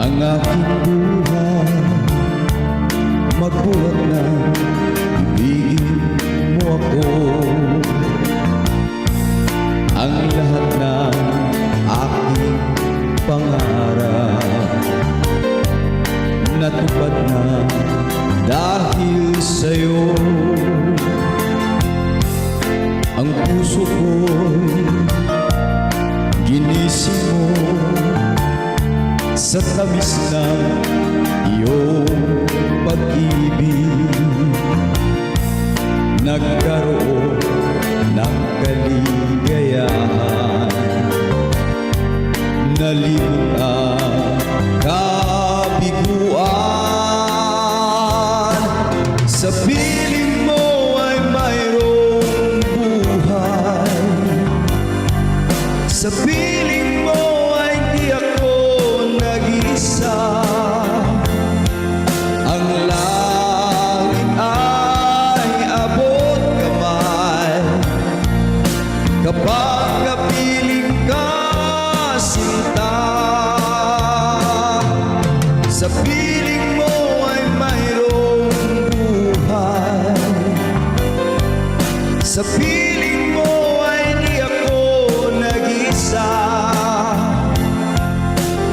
ang aking buhay. Magbuhat na ibigin mo ako. Ang lahat ng aking pangarap natupad na dahil sa'yo. Ang puso ko'y ginising mo sa tamis ng iyong pag-ibig. Nagkaroon ng kaligayahan, nalimot ang kabiguan. Sa piling mo ay mayroong buhay, sa piling mo ay di ako nag-isa. Ang langit ay abot kamay kapag napiling ka, sinta. Sa piling mo ay mayroong buhay, sa piling mo ay di ako nag-isa.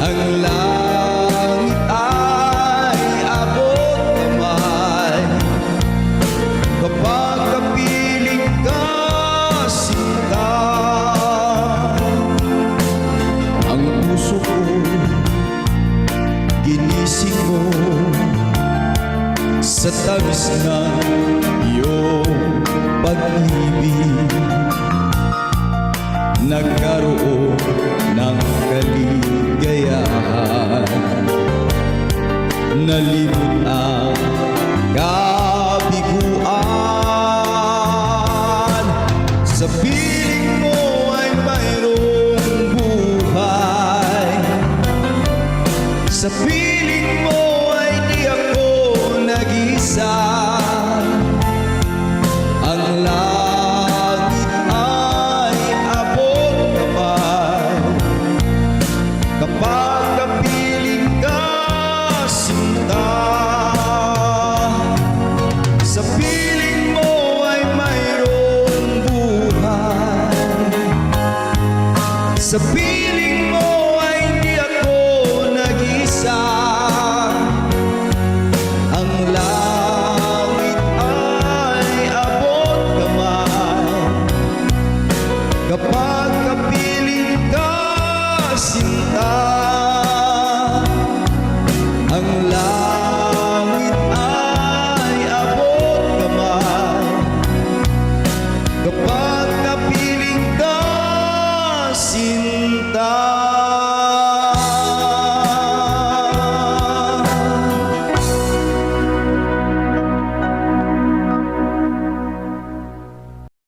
Ang langit ay abot kamay kapag kapiling ka, sinta. Ang puso ko ginising mo sa tamis ng iyong pag-ibig. Nagkaroon ng kaligayahan, nalimot ang kabiguan. Sa piling mo ay mayroong buhay, sa piling